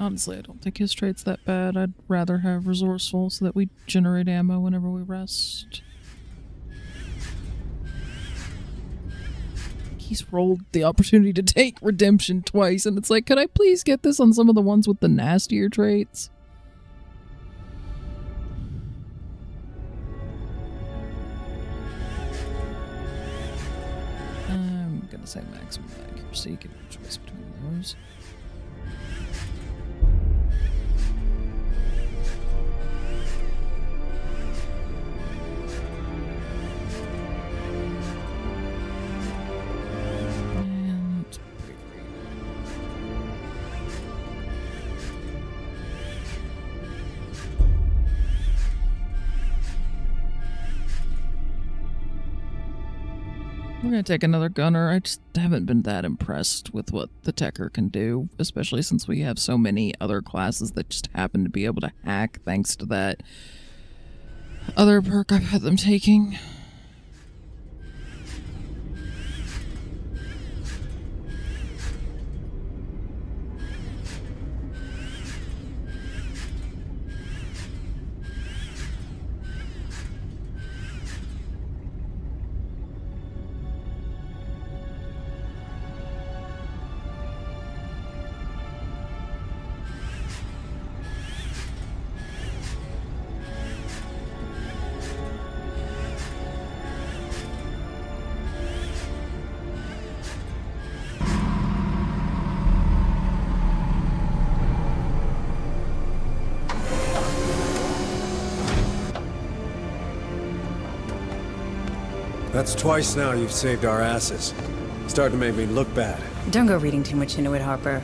honestly, I don't think his trait's that bad. I'd rather have resourceful so that we generate ammo whenever we rest. He's rolled the opportunity to take redemption twice, and it's like, could I please get this on some of the ones with the nastier traits? I'm gonna say maximum accuracy, give me a choice between those. We're gonna take another gunner. I just haven't been that impressed with what the Techer can do, especially since we have so many other classes that just happen to be able to hack thanks to that other perk I've had them taking. That's twice now you've saved our asses. Starting to make me look bad. Don't go reading too much into it, Harper.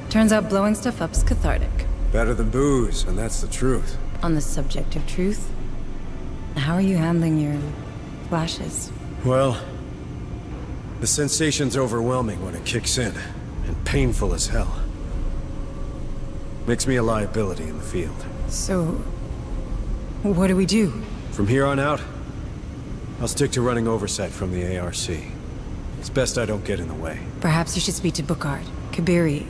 Turns out blowing stuff up's cathartic. Better than booze, and that's the truth. On the subject of truth, how are you handling your flashes? Well, the sensation's overwhelming when it kicks in, and painful as hell. Makes me a liability in the field. So, what do we do? From here on out, I'll stick to running oversight from the ARC. It's best I don't get in the way. Perhaps you should speak to Bookard, Kabiri,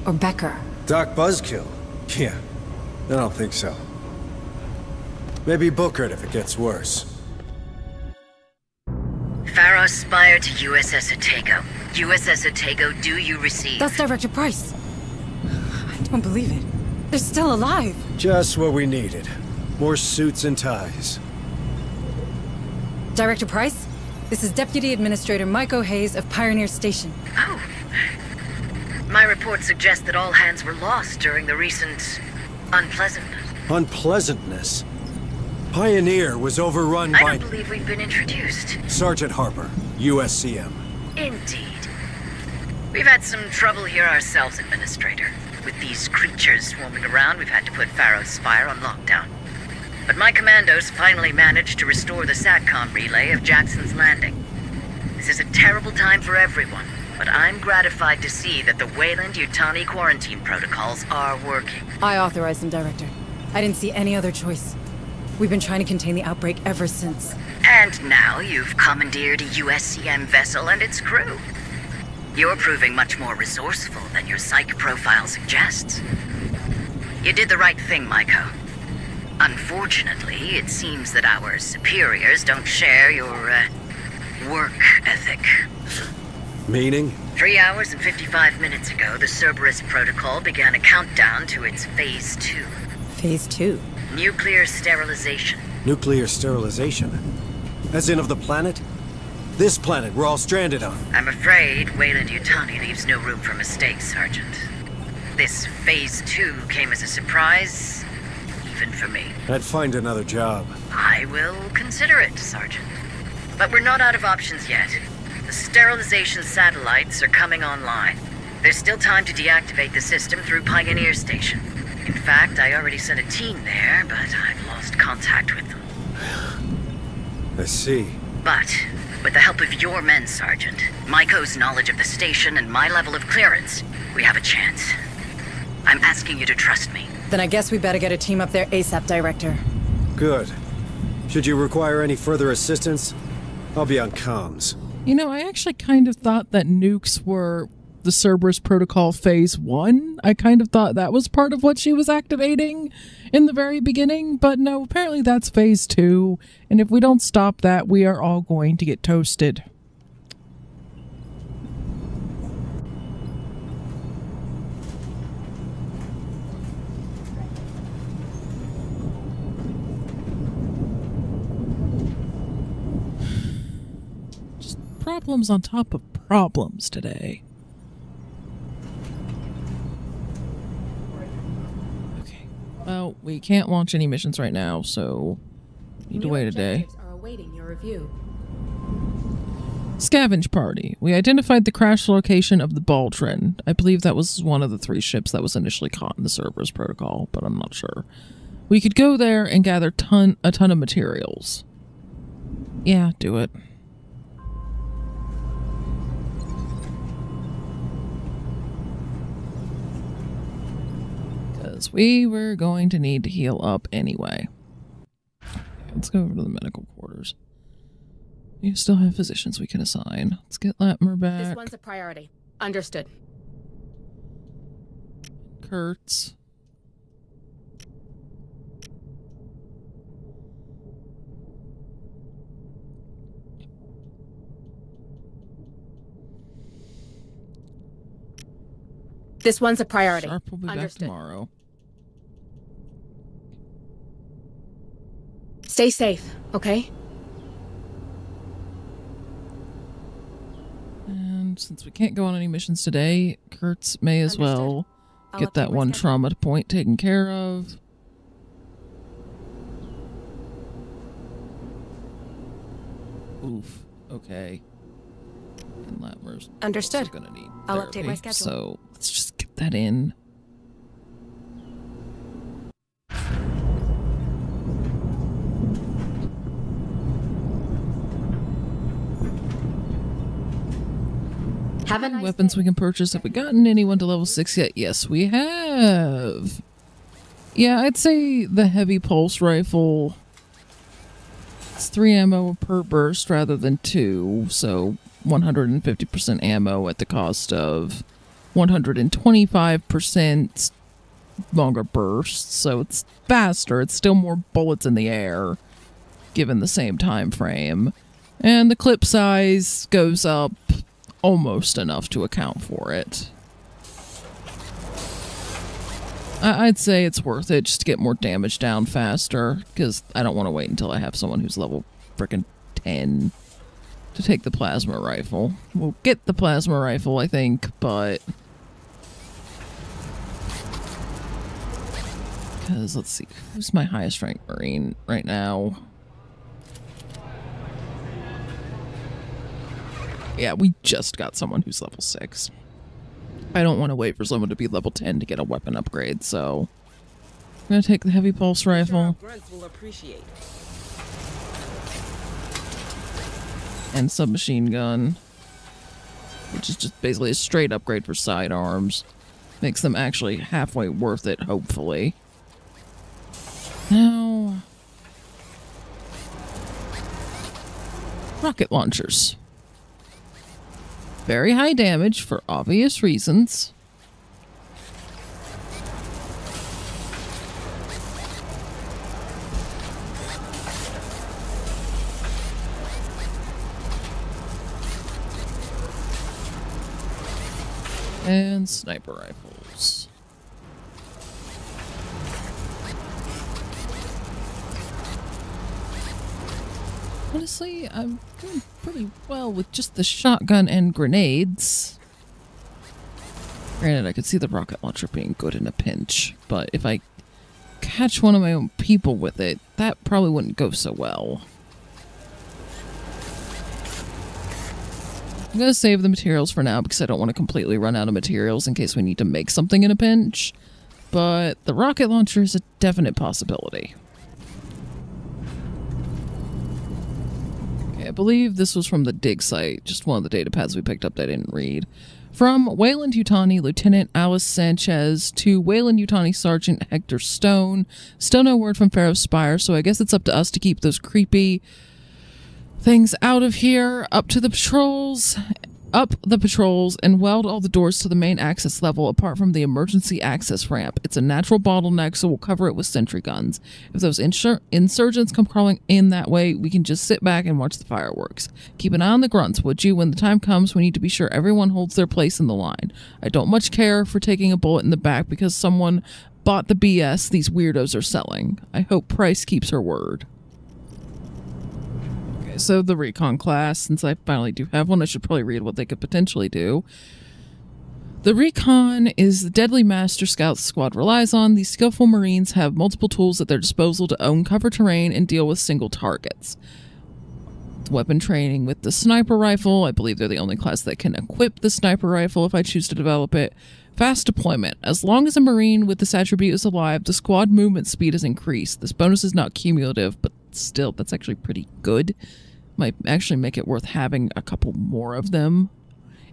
or Becker. Doc Buzzkill? Yeah, I don't think so. Maybe Bookard if it gets worse. Pharaoh Spire to USS Otago. USS Otago, do you receive? That's Director Price. I don't believe it. They're still alive. Just what we needed. More suits and ties. Director Price, this is Deputy Administrator Mike O'Hays of Pioneer Station. Oh. My report suggests that all hands were lost during the recent unpleasantness. Unpleasantness? Pioneer was overrun by... I don't believe we've been introduced. Sergeant Harper, USCM. Indeed. We've had some trouble here ourselves, Administrator. With these creatures swarming around, we've had to put Pharaoh Spire on lockdown. But my commandos finally managed to restore the SATCOM relay of Jackson's Landing. This is a terrible time for everyone, but I'm gratified to see that the Wayland-Yutani quarantine protocols are working. I authorized them, Director. I didn't see any other choice. We've been trying to contain the outbreak ever since. And now you've commandeered a USCM vessel and its crew. You're proving much more resourceful than your psych profile suggests. You did the right thing, Maiko. Unfortunately, it seems that our superiors don't share your, work ethic. Meaning? 3 hours and 55 minutes ago, the Cerberus protocol began a countdown to its Phase 2. Phase 2? Nuclear sterilization. Nuclear sterilization? As in of the planet? This planet we're all stranded on. I'm afraid Wayland-Yutani leaves no room for mistakes, Sergeant. This Phase 2 came as a surprise, even for me. I'd find another job. I will consider it, Sergeant. But we're not out of options yet. The sterilization satellites are coming online. There's still time to deactivate the system through Pioneer Station. In fact, I already sent a team there, but I've lost contact with them. I see. But, with the help of your men, Sergeant, Maiko's knowledge of the station and my level of clearance, we have a chance. I'm asking you to trust me. Then I guess we better get a team up there ASAP, Director. Good. Should you require any further assistance, I'll be on comms. You know, I actually kind of thought that nukes were the Cerberus Protocol Phase 1. I kind of thought that was part of what she was activating in the very beginning, but no, apparently that's Phase 2, and if we don't stop that, we are all going to get toasted. Problems on top of problems today. Okay. Well, we can't launch any missions right now, so need to wait a day. Are awaiting your review. Scavenge party. We identified the crash location of the Baldrin. I believe that was one of the 3 ships that was initially caught in the Cerberus protocol, but I'm not sure. We could go there and gather a ton of materials. Yeah, do it. We were going to need to heal up anyway. Okay, let's go over to the medical quarters. You still have physicians we can assign. Let's get Latmer back. This one's a priority. Understood. Kurtz. This one's a priority. Sharp will be back tomorrow. Stay safe, okay? And since we can't go on any missions today, Kurtz may as well get that one trauma point taken care of. Oof. Okay. And Latmer's understood. Also gonna need I'll therapy, update my schedule. So let's just get that in. Have a nice Weapons day. we can purchase. Have we gotten anyone to level 6 yet? Yes, we have. Yeah, I'd say the heavy pulse rifle. It's 3 ammo per burst rather than 2, so 150% ammo at the cost of 125% longer bursts. So it's faster. It's still more bullets in the air, given the same time frame. And the clip size goes up almost enough to account for it. I'd say it's worth it just to get more damage down faster, because I don't want to wait until I have someone who's level frickin' 10 to take the plasma rifle. We'll get the plasma rifle, I think, but... Because, let's see, who's my highest ranked Marine right now? Yeah, we just got someone who's level 6. I don't want to wait for someone to be level 10 to get a weapon upgrade, so... I'm gonna take the heavy pulse rifle. Will appreciate. And submachine gun. Which is just basically a straight upgrade for sidearms. Makes them actually halfway worth it, hopefully. Now... rocket launchers. Very high damage for obvious reasons. And sniper rifles. Honestly, I'm doing pretty well with just the shotgun and grenades. Granted, I could see the rocket launcher being good in a pinch, but if I catch one of my own people with it, that probably wouldn't go so well. I'm gonna save the materials for now because I don't want to completely run out of materials in case we need to make something in a pinch, but the rocket launcher is a definite possibility. I believe this was from the dig site, just one of the data pads we picked up that I didn't read. From Wayland Yutani, Lieutenant Alice Sanchez, to Wayland Yutani Sergeant Hector Stone. Still no word from Pharaoh's Spire, so I guess it's up to us to keep those creepy things out of here. Up to the patrols. up the patrols and weld all the doors to the main access level apart from the emergency access ramp. It's a natural bottleneck, so we'll cover it with sentry guns. If those insurgents come crawling in that way, we can just sit back and watch the fireworks. Keep an eye on the grunts, would you? When the time comes, we need to be sure everyone holds their place in the line. I don't much care for taking a bullet in the back because someone bought the BS these weirdos are selling. I hope Price keeps her word. So the recon class, since I finally do have one, I should probably read what they could potentially do. The recon is the deadly master scout the squad relies on. These skillful Marines have multiple tools at their disposal to own cover terrain and deal with single targets. Weapon training with the sniper rifle. I believe they're the only class that can equip the sniper rifle if I choose to develop it. Fast deployment. As long as a Marine with this attribute is alive, the squad movement speed is increased. This bonus is not cumulative, but still, that's actually pretty good. Might actually make it worth having a couple more of them.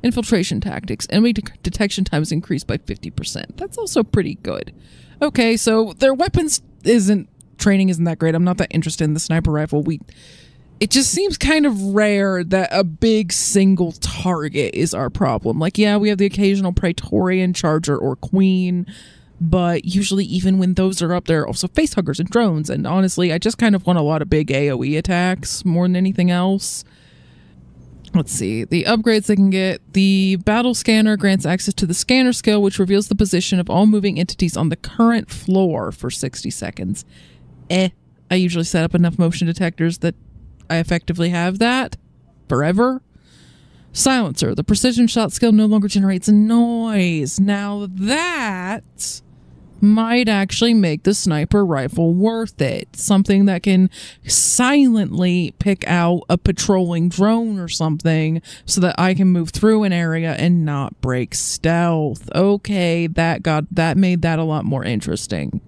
Infiltration tactics. Enemy detection time is increased by 50%. That's also pretty good. Okay, so their weapons training isn't that great. I'm not that interested in the sniper rifle. It just seems kind of rare that a big single target is our problem. Like, yeah, we have the occasional Praetorian, Charger, or Queen, but usually even when those are up, there are also facehuggers and drones, and honestly, I just kind of want a lot of big AoE attacks more than anything else. Let's see, the upgrades they can get. The battle scanner grants access to the scanner skill, which reveals the position of all moving entities on the current floor for 60 seconds. I usually set up enough motion detectors that I effectively have that forever. Silencer. The precision shot skill no longer generates a noise. Now that might actually make the sniper rifle worth it. Something that can silently pick out a patrolling drone or something so that I can move through an area and not break stealth. Okay, that made that a lot more interesting.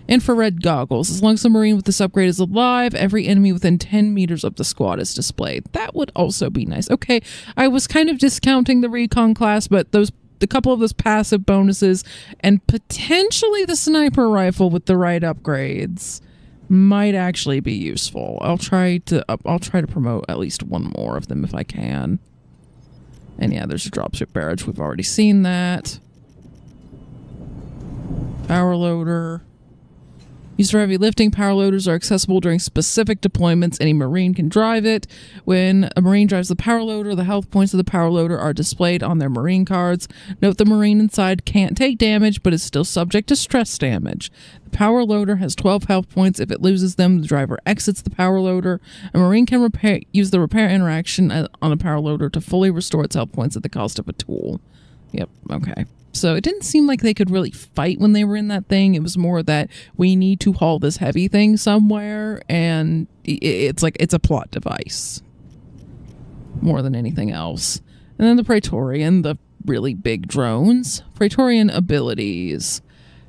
Infrared goggles. As long as the Marine with this upgrade is alive, every enemy within 10 meters of the squad is displayed. That would also be nice. Okay, I was kind of discounting the recon class, but a couple of those passive bonuses and potentially the sniper rifle with the right upgrades might actually be useful. I'll try to promote at least one more of them if I can. And yeah, there's a dropship barrage. We've already seen that. Power loader. Used for heavy lifting, power loaders are accessible during specific deployments. Any Marine can drive it. When a Marine drives the power loader, the health points of the power loader are displayed on their Marine cards. Note the Marine inside can't take damage, but is still subject to stress damage. The power loader has 12 health points. If it loses them, the driver exits the power loader. A Marine can use the repair interaction on a power loader to fully restore its health points at the cost of a tool. Yep, okay. So it didn't seem like they could really fight when they were in that thing. It was more that we need to haul this heavy thing somewhere, and it's a plot device more than anything else. And then the Praetorian, the really big drones. Praetorian abilities.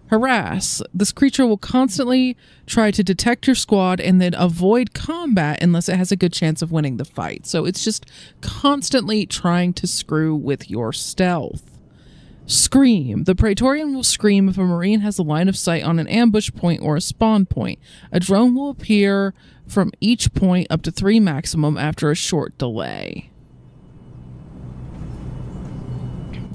Harass. This creature will constantly try to detect your squad and then avoid combat unless it has a good chance of winning the fight. So it's just constantly trying to screw with your stealth. Scream. The Praetorian will scream if a Marine has a line of sight on an ambush point or a spawn point. A drone will appear from each point up to 3 maximum after a short delay.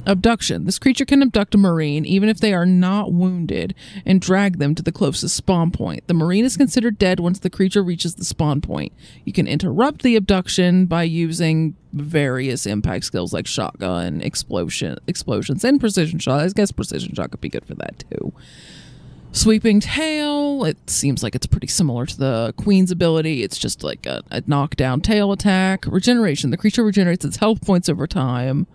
Abduction. This creature can abduct a Marine even if they are not wounded and drag them to the closest spawn point. The Marine is considered dead once the creature reaches the spawn point. You can interrupt the abduction by using various impact skills like shotgun, explosions, and precision shot. I guess precision shot could be good for that too. Sweeping tail. It seems like it's pretty similar to the Queen's ability. It's just like a knockdown tail attack. Regeneration. The creature regenerates its health points over time.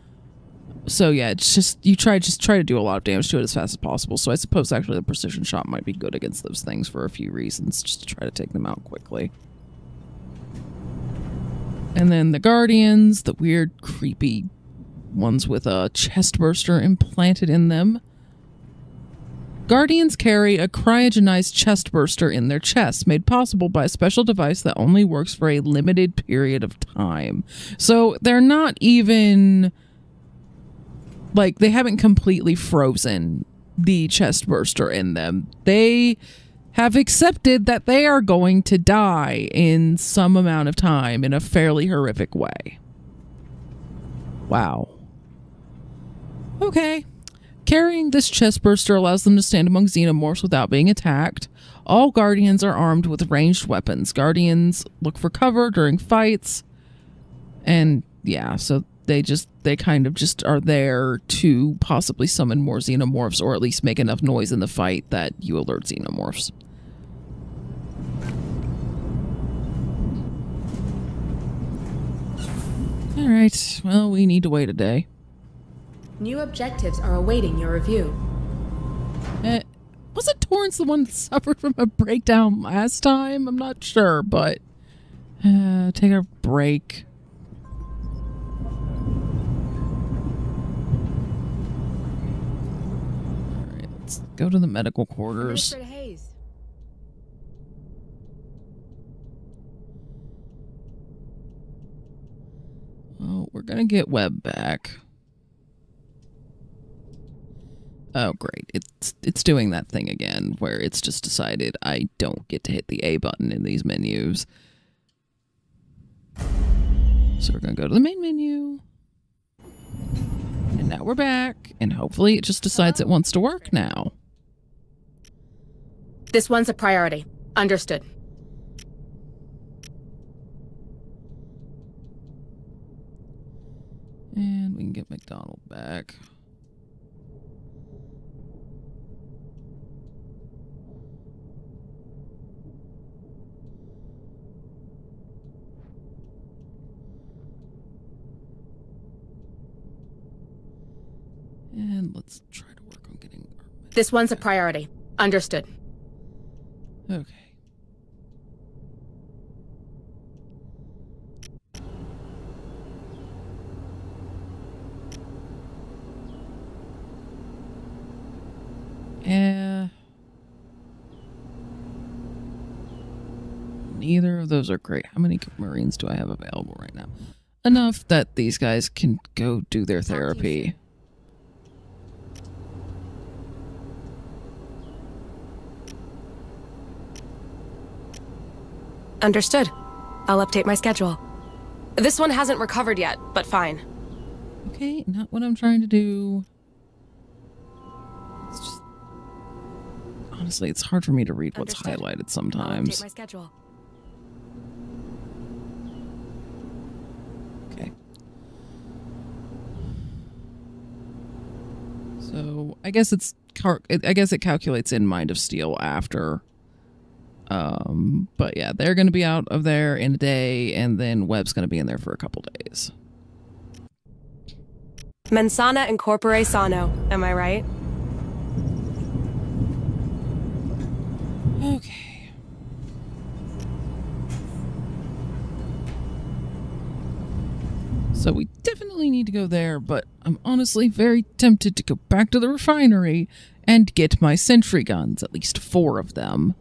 So yeah, it's just you try to do a lot of damage to it as fast as possible. So I suppose actually the precision shot might be good against those things for a few reasons, just to try to take them out quickly. And then the Guardians, the weird, creepy ones with a chest burster implanted in them. Guardians carry a cryogenized chest burster in their chests, made possible by a special device that only works for a limited period of time. So they're not even... like, they haven't completely frozen the chest burster in them. They have accepted that they are going to die in some amount of time in a fairly horrific way. Wow. Okay. Carrying this chest burster allows them to stand among xenomorphs without being attacked. All Guardians are armed with ranged weapons. Guardians look for cover during fights. And yeah, so they kind of just are there to possibly summon more xenomorphs, or at least make enough noise in the fight that you alert xenomorphs. Alright, well, we need to wait a day. New objectives are awaiting your review. Wasn't Torrance the one that suffered from a breakdown last time? I'm not sure, but take a break. Alright, let's go to the medical quarters. Oh, we're gonna get Webb back. Oh, great. It's doing that thing again where it's just decided I don't get to hit the A button in these menus. So we're going to go to the main menu. And now we're back. And hopefully it just decides it wants to work now. This one's a priority. Understood. And we can get McDonald back. And let's try to work on getting our This one's a priority. Understood. Okay. Neither of those are great. How many Marines do I have available right now? Enough that these guys can go do their therapy. Understood. I'll update my schedule. This one hasn't recovered yet, but fine. Okay, not what I'm trying to do. It's just... Honestly, it's hard for me to read what's highlighted sometimes. I'll update my schedule. Okay. So, I guess it calculates in Mind of Steel after. But yeah, they're going to be out of there in a day, and then Webb's going to be in there for a couple days. Mensana incorpore sano, am I right? Okay. So we definitely need to go there, but I'm honestly very tempted to go back to the refinery and get my sentry guns, at least 4 of them.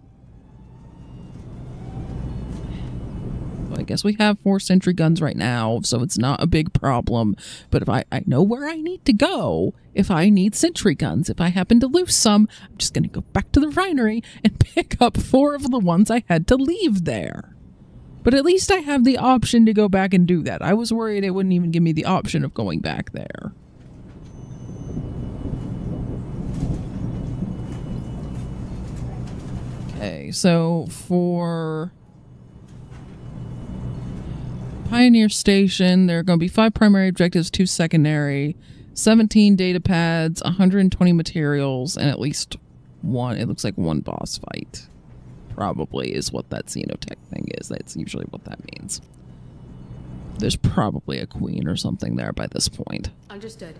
I guess we have 4 sentry guns right now, so it's not a big problem. But if I know where I need to go, if I need sentry guns, if I happen to lose some, I'm just going to go back to the refinery and pick up 4 of the ones I had to leave there. But at least I have the option to go back and do that. I was worried it wouldn't even give me the option of going back there. Okay, so for Pioneer Station, there are going to be 5 primary objectives, 2 secondary, 17 data pads, 120 materials, and at least 1, it looks like 1 boss fight. Probably is what that xenotech thing is. That's usually what that means. There's probably a queen or something there by this point. Understood.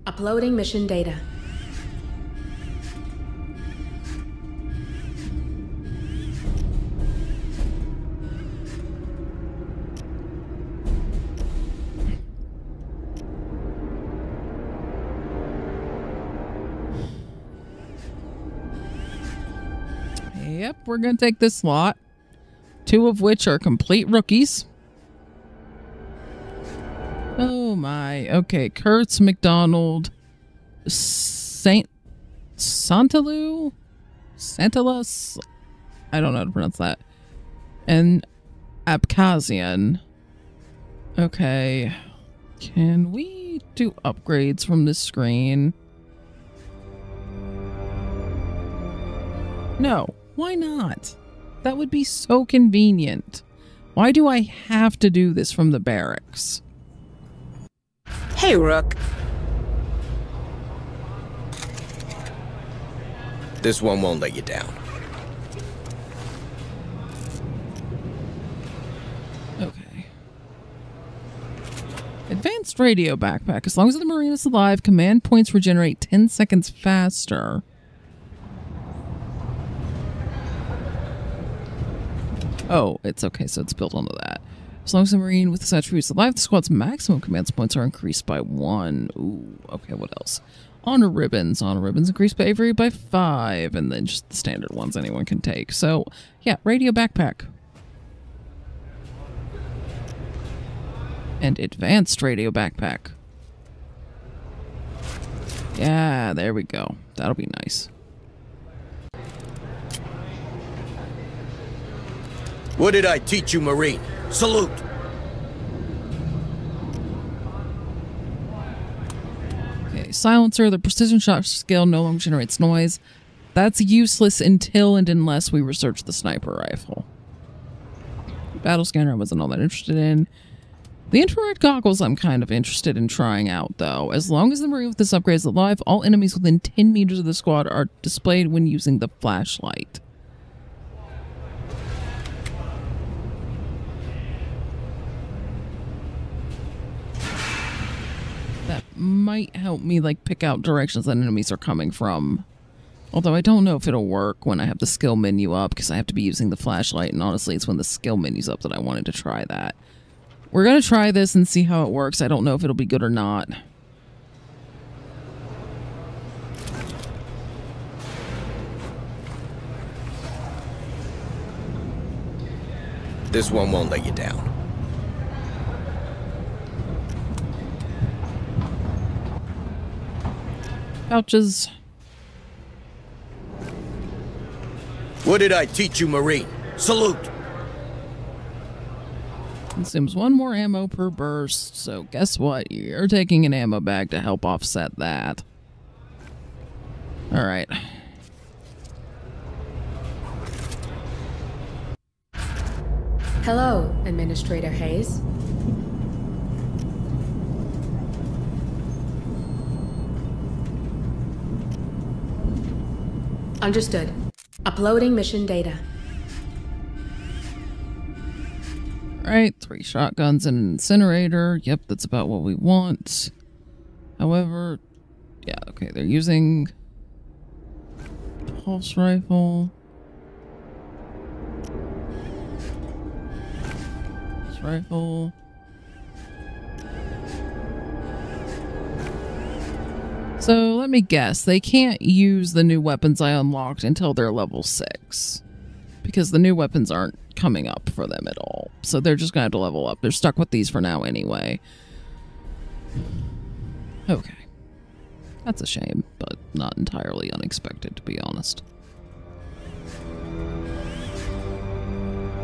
Uploading mission data. Yep, we're going to take this lot. 2 of which are complete rookies. Oh my. Okay, Kurtz, McDonald, Santalus? I don't know how to pronounce that. And Abkhazian. Okay. Can we I do upgrades from this screen? No, why not? That would be so convenient. Why do I have to do this from the barracks? Hey, Rook. This one won't let you down. Okay. Advanced radio backpack. As long as the Marine is alive, command points regenerate 10 seconds faster. Oh, it's okay, so it's built onto that. As long as the Marine with the attributes is alive, the squad's maximum command points are increased by 1. Ooh, okay, what else? Honor ribbons. Honor ribbons increase bravery by 5, and then just the standard ones anyone can take. So, yeah, radio backpack. And advanced radio backpack. Yeah, there we go. That'll be nice. What did I teach you, Marine? Salute! Okay, silencer. The precision shot skill no longer generates noise. That's useless until and unless we research the sniper rifle. Battle scanner I wasn't all that interested in. The infrared goggles I'm kind of interested in trying out, though. As long as the Marine with this upgrade is alive, all enemies within 10 meters of the squad are displayed when using the flashlight. That might help me, like, pick out directions that enemies are coming from. Although I don't know if it'll work when I have the skill menu up, because I have to be using the flashlight, and honestly, it's when the skill menu's up that I wanted to try that. We're going to try this and see how it works. I don't know if it'll be good or not. This one won't let you down. Pouches. What did I teach you, Marine? Salute! Consumes 1 more ammo per burst, so guess what? You're taking an ammo bag to help offset that. Alright. Hello, Administrator Hayes. Understood. Uploading mission data. Right, 3 shotguns and an incinerator. Yep, that's about what we want. However, yeah, okay, they're using pulse rifle. Pulse rifle. So let me guess, they can't use the new weapons I unlocked until they're level 6. Because the new weapons aren't coming up for them at all. So they're just going to have to level up. They're stuck with these for now anyway. Okay. That's a shame, but not entirely unexpected, to be honest.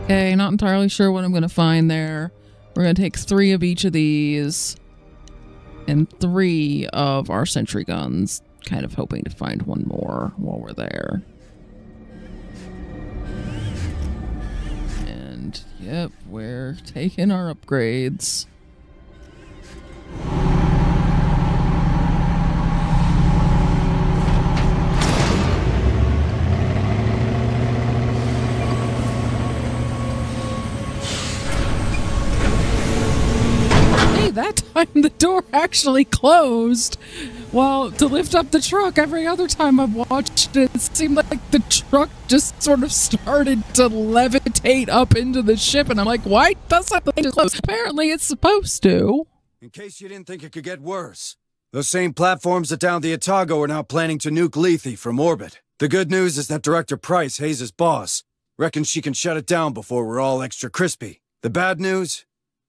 Okay, not entirely sure what I'm going to find there. We're going to take 3 of each of these. And 3 of our sentry guns. Kind of hoping to find 1 more while we're there. And, yep, we're taking our upgrades. That time the door actually closed. Well, to lift up the truck, every other time I've watched it, it seemed like the truck just sort of started to levitate up into the ship, and I'm like, why doesn't the thing just close? Apparently it's supposed to. In case you didn't think it could get worse, those same platforms that downed the Otago are now planning to nuke Lethe from orbit. The good news is that Director Price, Hayes' boss, reckons she can shut it down before we're all extra crispy. The bad news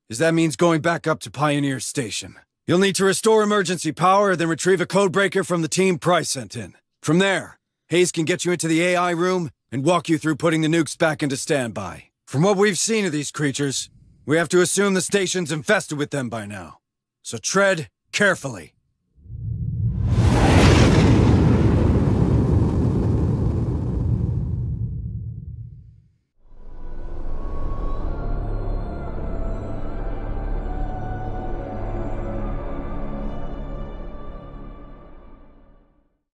is that means going back up to Pioneer Station. You'll need to restore emergency power, then retrieve a codebreaker from the team Price sent in. From there, Hayes can get you into the AI room and walk you through putting the nukes back into standby. From what we've seen of these creatures, we have to assume the station's infested with them by now. So tread Carefully.